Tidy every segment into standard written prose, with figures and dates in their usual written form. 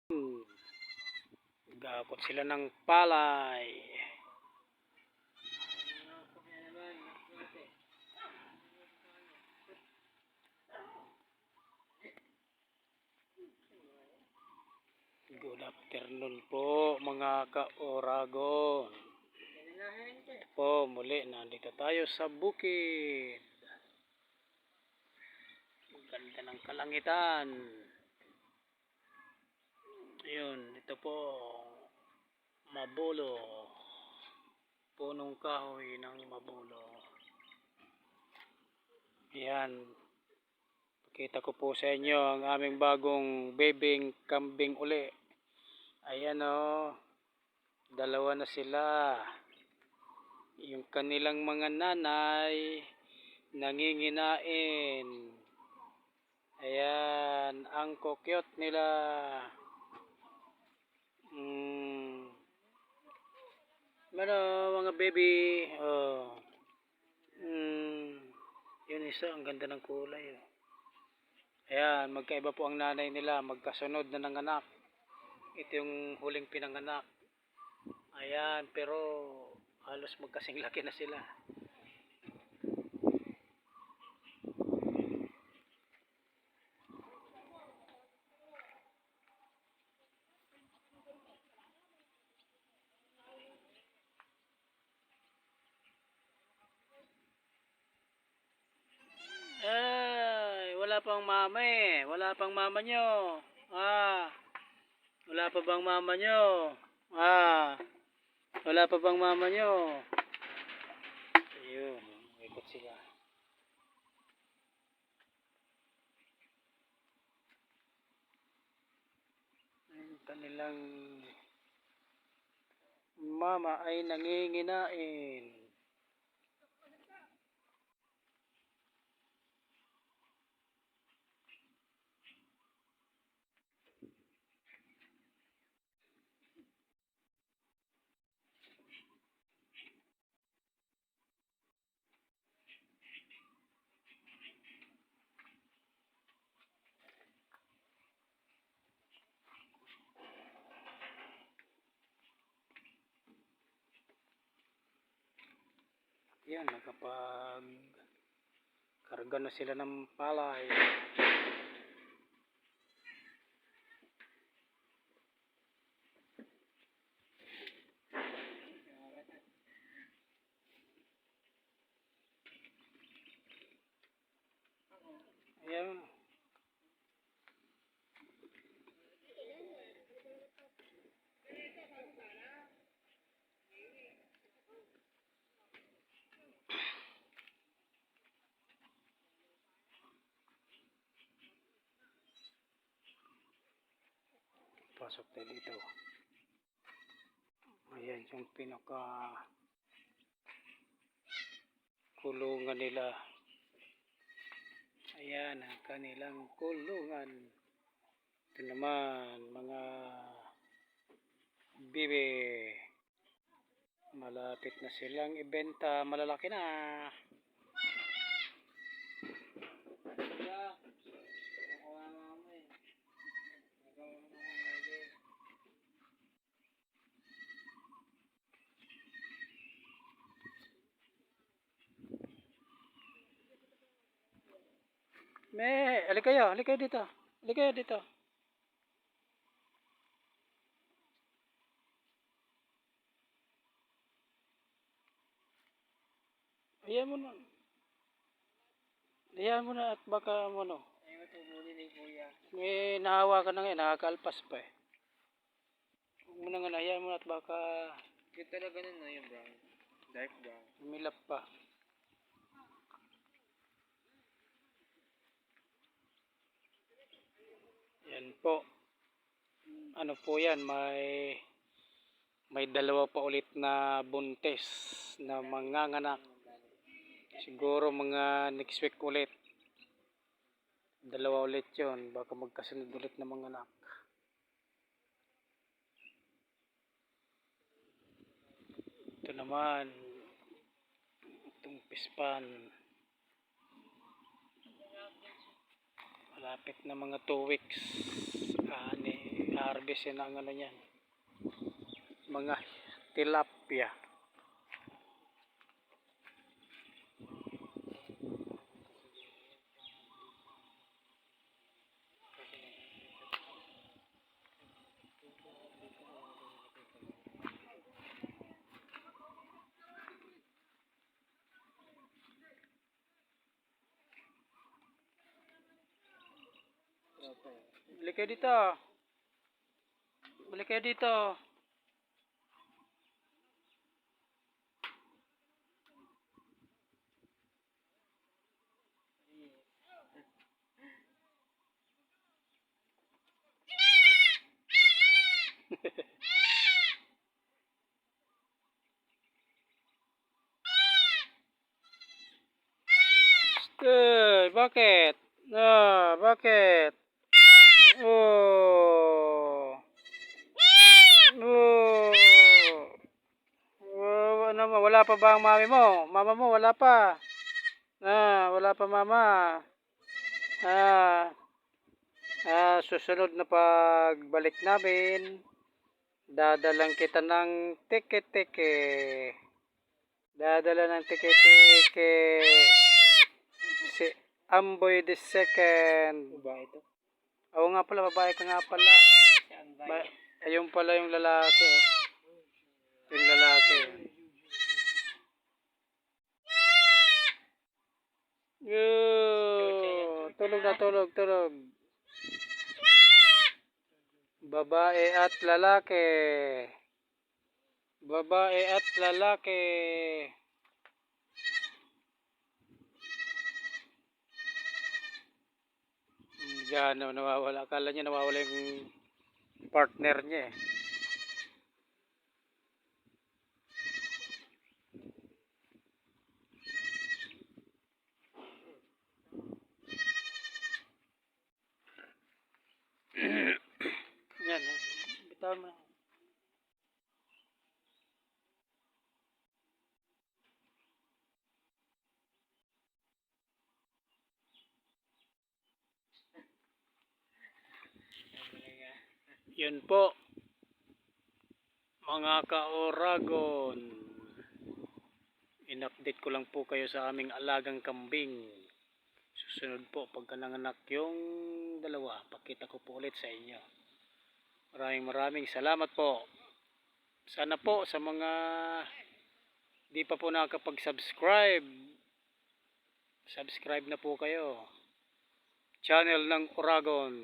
Gakot sila ng palay. Good afternoon po mga ka-Oragon. Ito po muli, nandito tayo sa bukid. Ganda ng kalangitan. Ayun, ito po Mabolo. Punong kahoy ng Mabolo. Ayan. Pakita ko po sa inyo ang aming bagong bebeng kambing uli. Ayan o. Dalawa na sila. Yung kanilang mga nanay nanginginain. Ayan. Ang cute nila. Ano mga baby. Oh. Yun isa. Ang ganda ng kulay. Oh. Ayan. Magkaiba po ang nanay nila. Magkasunod na ng anak. Ito yung huling pinanganak. Ayan, pero halos magkasing laki na sila. Ay, wala pang mama eh. Wala pang mama nyo. Wala pa bang mama nyo? Wala pa bang mama nyo? Ayun, ikot sila. Ang kanilang mama ay nanginginain. Yan, nakapag karga na sila ng palay. Ayan. Pasok tayo dito. Ayan yung pinaka kulungan nila. Ayan ang kanilang kulungan. Ito naman mga bibe. Malapit na silang ibenta. Malalaki na. Halika kayo dito. Halika kayo dito. Ayan mo na. Ayan mo na at baka ano. May nahawa ka na ngayon, nakakalpas pa eh. Huwag mo na nga, ayan mo na at baka Yung talaga nun, no, yung brown. Dark brown. umilap pa. Yan po. Ano po yan, may dalawa pa ulit na buntis na manganganak. Siguro mga next week ulit. Dalawa ulit yun. Baka magkasunod ulit na manganak. Ito naman. Itong pispan. Malapit na mga 2 weeks. Harvest klase ng ano niyan. Mga tilapia. Balik kayo dito. Balik kayo dito. Bakit? Bakit? Oh. Oh. Ano mo? Wala pa ba ang mami mo? Mama mo, wala pa. Wala pa mama. Ah, susunod na pagbalik namin, dadalang kita ng teke-teke. Dadala ng teke-teke. Si Amboy the Second. Babae ito. Oo nga pala, babae ka nga pala. Ayun pala yung lalaki. Yung lalaki. Tulog na, tulog. Babae at lalaki. Babae at lalaki. Diyan, nawawala. Akala niya nawawala yung partner niya eh. Yan, bitaw mo. Yun po, mga ka-Oragon. In-update ko lang po kayo sa aming alagang kambing. Susunod po, pagka nanganak yung dalawa, pakita ko po ulit sa inyo. Maraming salamat po. Sana po sa mga di pa po nakakapag-subscribe, subscribe na po kayo. Channel ng Oragon.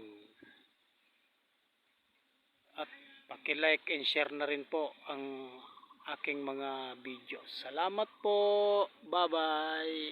At paki-like and share na rin po ang aking mga videos. Salamat po. Bye-bye.